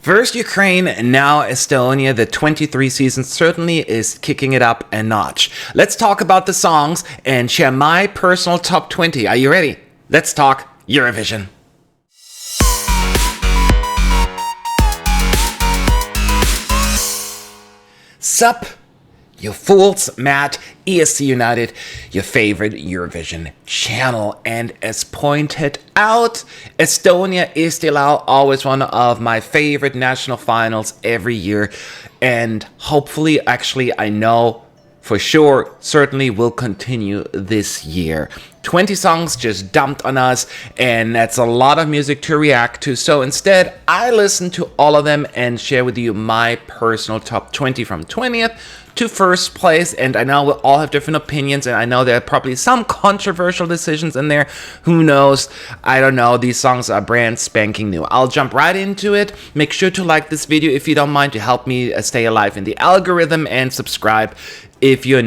First Ukraine, now Estonia. The 23 season certainly is kicking it up a notch. Let's talk about the songs and share my personal top 20. Are you ready? Let's talk Eurovision. Sup, you fools, Matt, ESC United, your favorite Eurovision channel. And as pointed out, Estonia, Eesti Laul, always one of my favorite national finals every year. And hopefully, actually, I know for sure, certainly will continue this year. 20 songs just dumped on us, and that's a lot of music to react to. So instead, I listen to all of them and share with you my personal top 20 from 20th to first place. And I know we'll all have different opinions, and I know there are probably some controversial decisions in there. Who knows? I don't know. These songs are brand spanking new. I'll jump right into it. Make sure to like this video if you don't mind, to help me stay alive in the algorithm, and subscribe if you're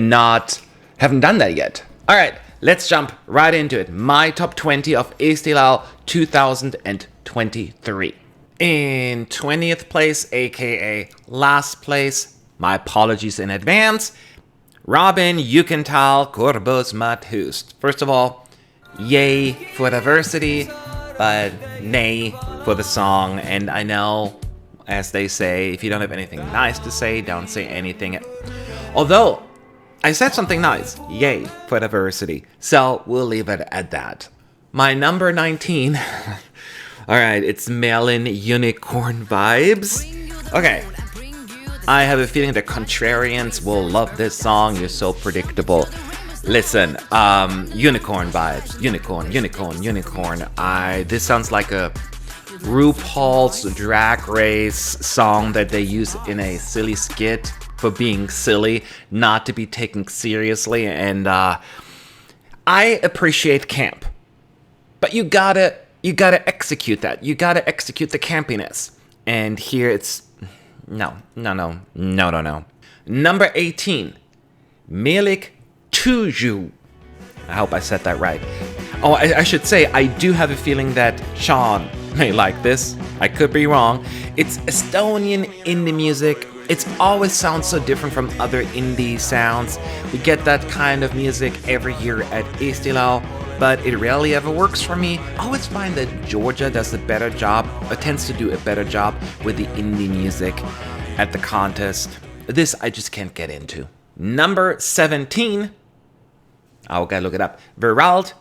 haven't done that yet. All right, let's jump right into it. My top 20 of Eesti Laul 2023. In 20th place, aka last place, my apologies in advance, Robin, Juhkental, Kurbuse, matused. First of all, yay for diversity, but nay for the song. And I know, as they say, if you don't have anything nice to say, don't say anything. Although, I said something nice. Yay for diversity. So, we'll leave it at that. My number 19. Alright, it's MERLYN, Unicorn Vibes. Okay. I have a feeling the contrarians will love this song. You're so predictable. Listen, unicorn vibes. Unicorn. This sounds like a RuPaul's Drag Race song that they use in a silly skit for being silly, not to be taken seriously. And I appreciate camp, but you gotta execute that. You gotta execute the campiness. And here it's no. Number 18, Meelik, Tuju. I hope I said that right. Oh, I should say, I do have a feeling that Sean may like this. I could be wrong. It's Estonian indie music. It always sounds so different from other indie sounds. We get that kind of music every year at Eesti Laul, but it rarely ever works for me. I always find that Georgia does a better job, or tends to do a better job with the indie music at the contest. This I just can't get into. Number 17. Oh, gotta look it up. Wiiralt,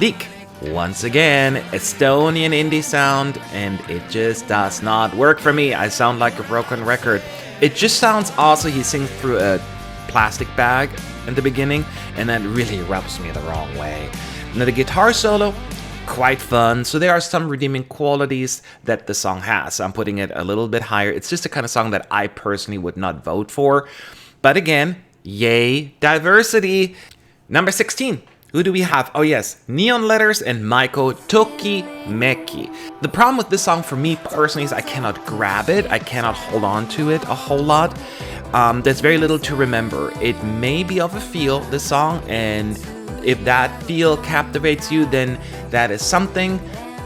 Lick. Once again, Estonian indie sound, and it just does not work for me. I sound like a broken record. It just sounds also, he sings through a plastic bag in the beginning, and that really rubs me the wrong way. Now the guitar solo, quite fun, so there are some redeeming qualities that the song has. I'm putting it a little bit higher. It's just the kind of song that I personally would not vote for. But again, yay, diversity. Number 16. Who do we have? Oh yes, Neon Letters and Maiko, Tokimeki. The problem with this song for me personally is I cannot grab it. I cannot hold on to it a whole lot. There's very little to remember. It may be of a feel, this song, and if that feel captivates you, then that is something.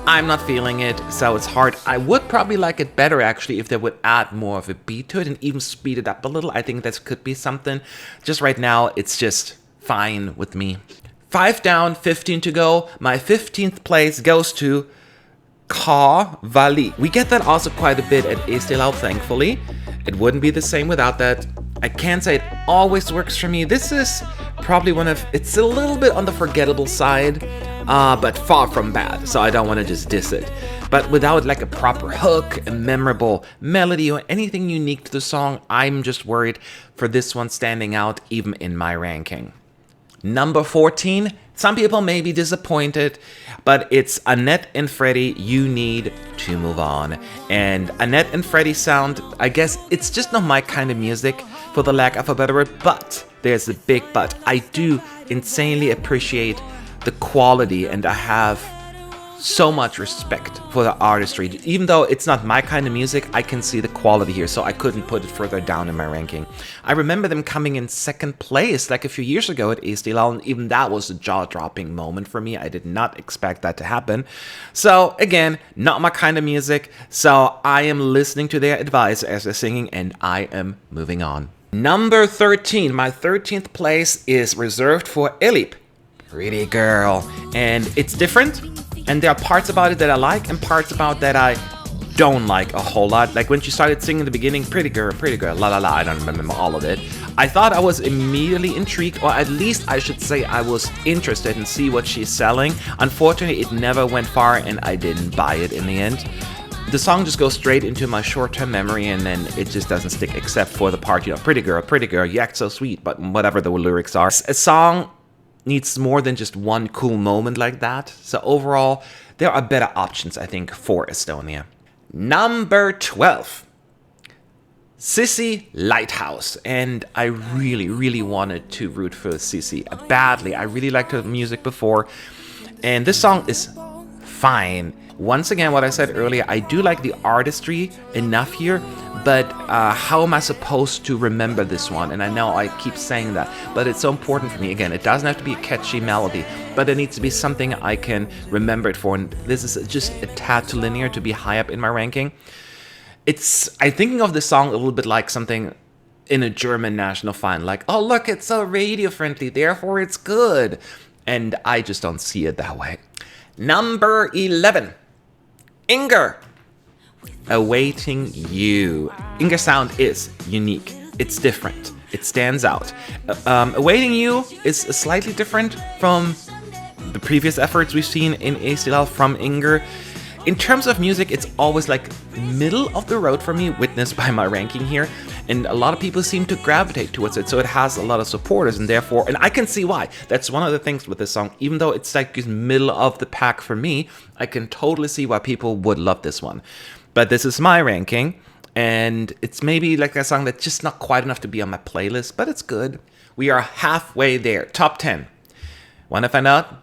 I'm not feeling it, so it's hard. I would probably like it better, actually, if they would add more of a beat to it and even speed it up a little. I think that could be something. Just right now, it's just fine with me. 5 down, 15 to go. My 15th place goes to Valik. We get that also quite a bit at Eesti Laul, thankfully. It wouldn't be the same without that. I can't say it always works for me. This is probably it's a little bit on the forgettable side, but far from bad, so I don't want to just diss it. But without like a proper hook, a memorable melody, or anything unique to the song, I'm just worried for this one standing out even in my ranking. Number 14, some people may be disappointed, but it's Anett and Fredi, You Need to Move On. And Anett and Fredi sound, I guess, it's just not my kind of music, for the lack of a better word, but there's a big but. I do insanely appreciate the quality, and I have so much respect for the artistry. Even though it's not my kind of music, I can see the quality here, so I couldn't put it further down in my ranking. I remember them coming in second place like a few years ago at Eesti Laul, and even that was a jaw-dropping moment for me. I did not expect that to happen. So again, not my kind of music, so I am listening to their advice as they're singing, and I am moving on. Number 13, my 13th place is reserved for ELLIP, Pretty Girl, and it's different. And there are parts about it that I like and parts about that I don't like a whole lot. Like when she started singing in the beginning, pretty girl, la la la, I don't remember all of it. I thought I was immediately intrigued, or at least I should say I was interested in see what she's selling. Unfortunately, it never went far and I didn't buy it in the end. The song just goes straight into my short-term memory and then it just doesn't stick except for the part, you know, pretty girl, you act so sweet, but whatever the lyrics are. A song needs more than just one cool moment like that. So overall, there are better options, I think, for Estonia. Number 12. Sissi, Lighthouse. And I really wanted to root for Sissi badly. I really liked her music before. And this song is fine. Once again, what I said earlier, I do like the artistry enough here, but how am I supposed to remember this one? And I know I keep saying that, but it's so important for me. Again, it doesn't have to be a catchy melody, but it needs to be something I can remember it for. And this is just a tad too linear to be high up in my ranking. I'm thinking of this song a little bit like something in a German national final, like, oh look, it's so radio friendly, therefore it's good. And I just don't see it that way. Number 11. Inger, Awaiting You. Inger's sound is unique. It's different. It stands out. Awaiting You is slightly different from the previous efforts we've seen in Eesti Laul from Inger. In terms of music, it's always like middle of the road for me, witnessed by my ranking here. And a lot of people seem to gravitate towards it, so it has a lot of supporters, and therefore, and I can see why. That's one of the things with this song. Even though it's like middle of the pack for me, I can totally see why people would love this one. But this is my ranking, and it's maybe like a song that's just not quite enough to be on my playlist, but it's good. We are halfway there. Top 10. Want to find out?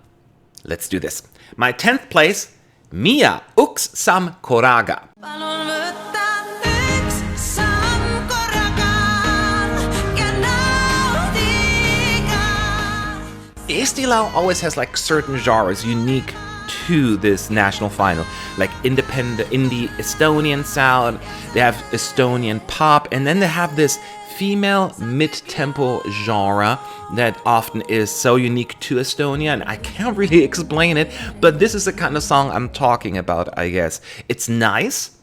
Let's do this. My 10th place, Mia, samm, korraga. Eesti Laul always has like certain genres unique to this national final, like independent indie Estonian sound, they have Estonian pop, and then they have this female mid-tempo genre that often is so unique to Estonia, and I can't really explain it, but this is the kind of song I'm talking about, I guess. It's nice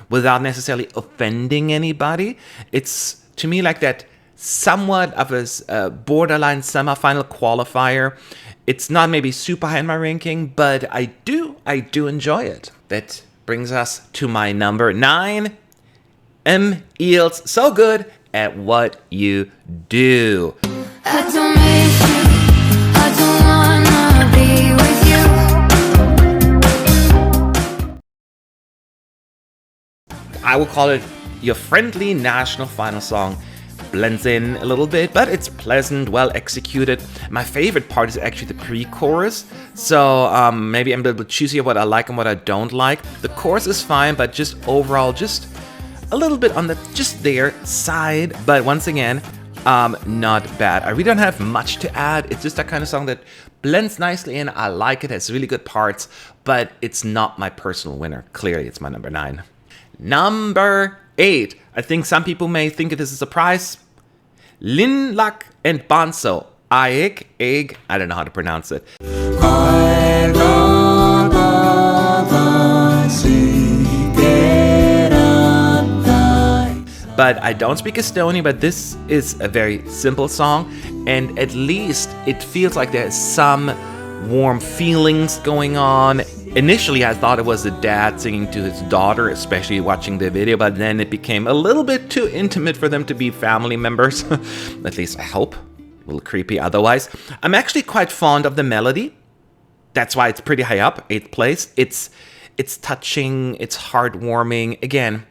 without necessarily offending anybody. It's, to me, like that somewhat of a borderline semi-final qualifier. It's not maybe super high in my ranking, but I do enjoy it. That brings us to my number 9. Eels, so good at what you do. I don't miss you. I don't wanna be with you. I would call it your friendly national final song. Blends in a little bit, but it's pleasant, well executed. My favorite part is actually the pre-chorus, so maybe I'm a little bit choosy what I like and what I don't like. The chorus is fine, but just overall, just a little bit on the just there side, but once again, not bad. I really don't have much to add. It's just that kind of song that blends nicely in. I like it, has really good parts, but it's not my personal winner. Clearly, it's my number 9. Number 8. I think some people may think this is a surprise. Linalakk Bonzo. I don't know how to pronounce it. But I don't speak Estonian, but this is a very simple song, and at least it feels like there's some warm feelings going on. Initially, I thought it was the dad singing to his daughter, especially watching the video, but then it became a little bit too intimate for them to be family members. At least I hope. A little creepy otherwise. I'm actually quite fond of the melody. That's why it's pretty high up, 8th place. It's touching, it's heartwarming. Again,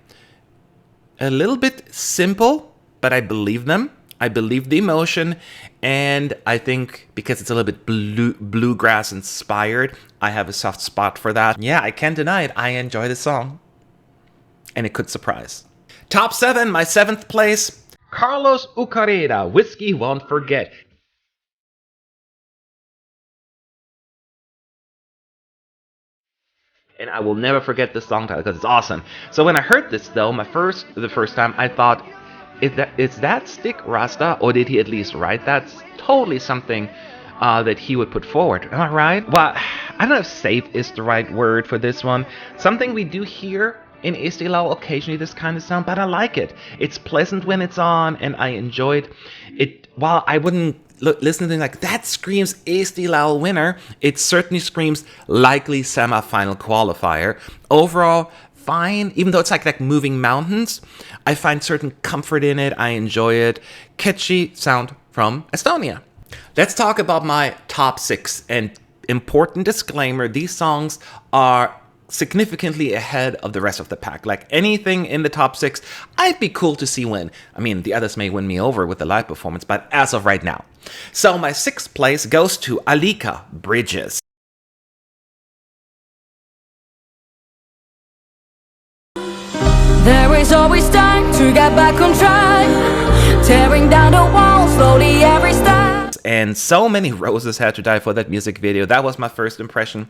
a little bit simple, but I believe them. I believe the emotion, and I think because it's a little bit bluegrass inspired, I have a soft spot for that. Yeah, I can't deny it. I enjoy the song, and it could surprise. Top 7, my 7th place, Carlos Ukareda, Whiskey Won't Forget. And I will never forget this song title because it's awesome. So when I heard this though, the first time, I thought, is that Stick Rasta, or did he at least write that? It's totally something that he would put forward. Am I right? Well, I don't know if safe is the right word for this one. Something we do hear in Eesti Laul occasionally, this kind of sound, but I like it. It's pleasant when it's on, and I enjoyed it. While I wouldn't listen to things like that screams Eesti Laul winner, it certainly screams likely semi-final qualifier. Overall, fine, even though it's like moving mountains, I find certain comfort in it. I enjoy it. Catchy sound from Estonia. Let's talk about my top 6. And important disclaimer, these songs are significantly ahead of the rest of the pack. Like anything in the top 6, I'd be cool to see win. I mean, the others may win me over with the live performance, but as of right now. So my 6th place goes to Alika, Bridges. There is always time to get back on track, tearing down the walls slowly every step. And so many roses had to die for that music video. That was my first impression.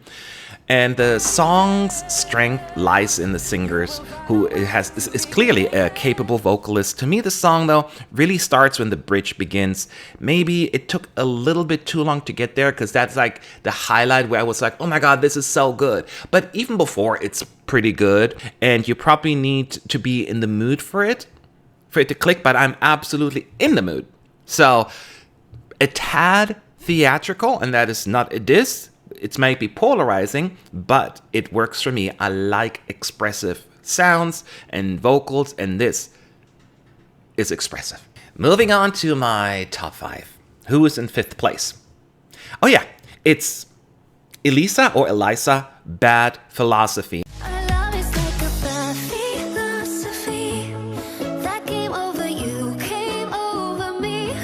And the song's strength lies in the singers, who is clearly a capable vocalist. To me, the song, though, really starts when the bridge begins. Maybe it took a little bit too long to get there, because that's like the highlight where I was like, oh my god, this is so good. But even before, it's pretty good, and you probably need to be in the mood for it to click, but I'm absolutely in the mood. So, a tad theatrical, and that is not a diss. It might be polarizing, but it works for me. I like expressive sounds and vocals, and this is expressive. Moving on to my top 5. Who is in 5th place? Oh yeah, it's Elysa Bad Philosophy. Our love is like a bad philosophy that came over you, came over me.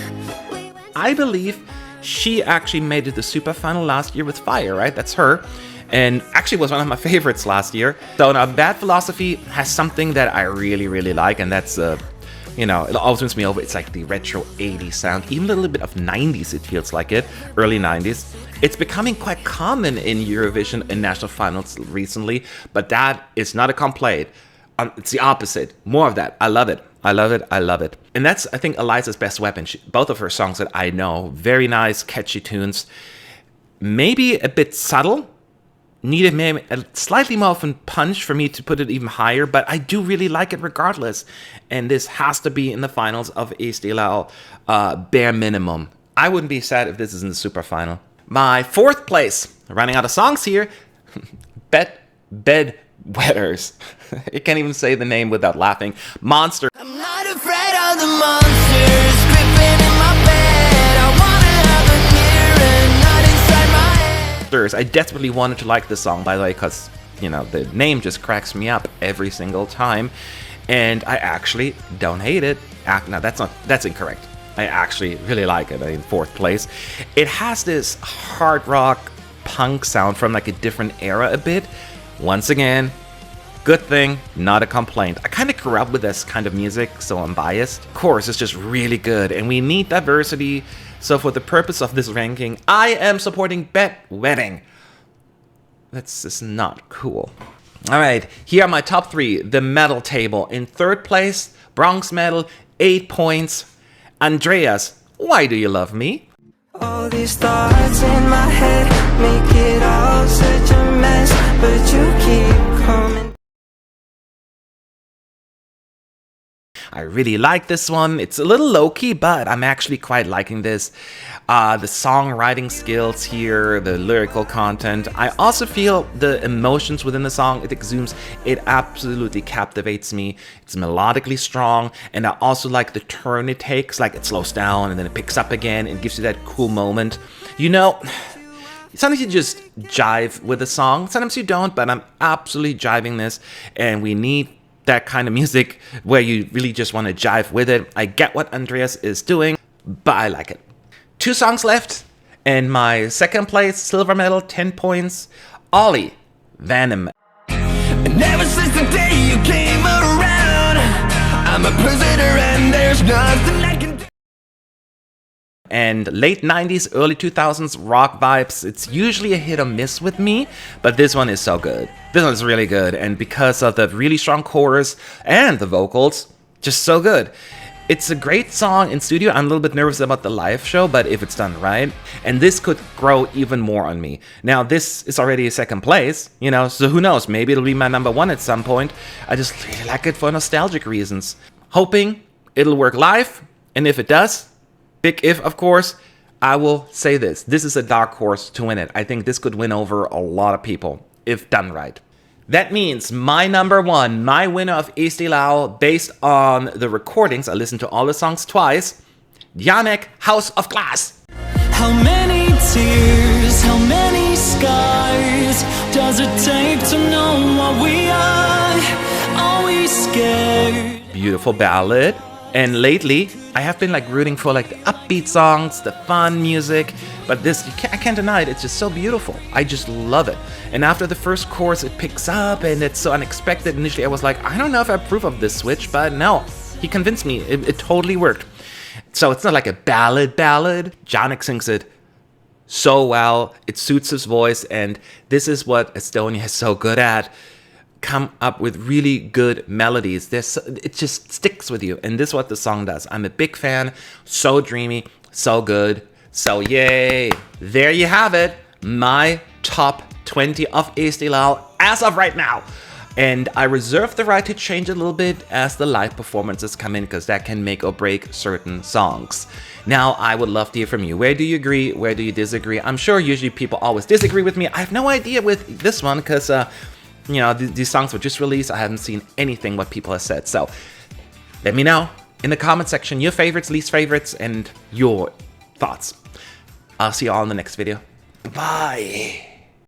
We went I believe she actually made it the super final last year with Fire, right? That's her. And actually was one of my favorites last year. So now Bad Philosophy has something that I really, really like, and that's, it always wins me over. It's like the retro 80s sound, even a little bit of 90s, it feels like it, early 90s. It's becoming quite common in Eurovision and national finals recently, but that is not a complaint. It's the opposite. More of that. I love it. I love it. I love it. And that's, I think, Elisa's best weapon. Both of her songs that I know, very nice, catchy tunes. Maybe a bit subtle. Needed maybe a slightly more of a punch for me to put it even higher, but I do really like it regardless. And this has to be in the finals of Eesti Laul, bare minimum. I wouldn't be sad if this is in the super final. My 4th place, running out of songs here, Bedwetters. I can't even say the name without laughing. Monster. I'm not afraid of the monsters creeping in my bed. I wanna have a mirror, not inside my head. I desperately wanted to like this song, by the way, because, the name just cracks me up every single time. And I actually don't hate it. No, that's incorrect. I actually really like it in 4th place. It has this hard rock punk sound from like a different era a bit. Once again, good thing, not a complaint. I kind of grew up with this kind of music, so I'm biased. Of course, it's just really good, and we need diversity. So for the purpose of this ranking, I am supporting Bedwetting. That's just not cool. All right, here are my top 3. The metal table. In 3rd place, Bronx Metal, 8 points. Andreas, Why Do You Love Me? All these thoughts in my head make it all such a mess, but you keep coming. I really like this one. It's a little low-key, but I'm actually quite liking this. The songwriting skills here, the lyrical content. I also feel the emotions within the song, it exudes. It absolutely captivates me. It's melodically strong, and I also like the turn it takes. Like it slows down, and then it picks up again, and gives you that cool moment. Sometimes you just jive with a song. Sometimes you don't, but I'm absolutely jiving this, and we need that kind of music where you really just want to jive with it. I get what Andreas is doing, but I like it. 2 songs left, and my second place, silver medal, 10 points, OLLIE, Venom. And ever since the day you came around, I'm a prisoner and there's nothing I can do. And late 90s, early 2000s rock vibes, it's usually a hit or miss with me, but this one is so good. This one is really good, and because of the really strong chorus and the vocals, just so good. It's a great song in studio. I'm a little bit nervous about the live show, but if it's done right, and this could grow even more on me. Now, this is already a second place, you know, so who knows, maybe it'll be my number 1 at some point. I just really like it for nostalgic reasons. Hoping it'll work live, and if it does, big if, of course, I will say this. This is a dark horse to win it. I think this could win over a lot of people, if done right. That means my number 1, my winner of Eesti Laul, based on the recordings, I listened to all the songs twice, JANEK, House of Glass. How many tears, how many scars does it take to know what we are? Always scared. Beautiful ballad. And lately, I have been like rooting for like the upbeat songs, the fun music, but this, I can't deny it, it's just so beautiful. I just love it. And after the first chorus, it picks up and it's so unexpected. Initially, I was like, I don't know if I approve of this switch, but no, he convinced me. It totally worked. So it's not like a ballad. JANEK sings it so well. It suits his voice, and this is what Estonia is so good at. Come up with really good melodies. It just sticks with you, and this is what the song does. I'm a big fan. So dreamy, so good. So yay! There you have it. My top 20 of Eesti Laul as of right now. And I reserve the right to change a little bit as the live performances come in, because that can make or break certain songs. Now, I would love to hear from you. Where do you agree? Where do you disagree? I'm sure usually people always disagree with me. I have no idea with this one, because you know, these songs were just released. I haven't seen anything what people have said. So let me know in the comment section your favorites, least favorites, and your thoughts. I'll see you all in the next video. Bye.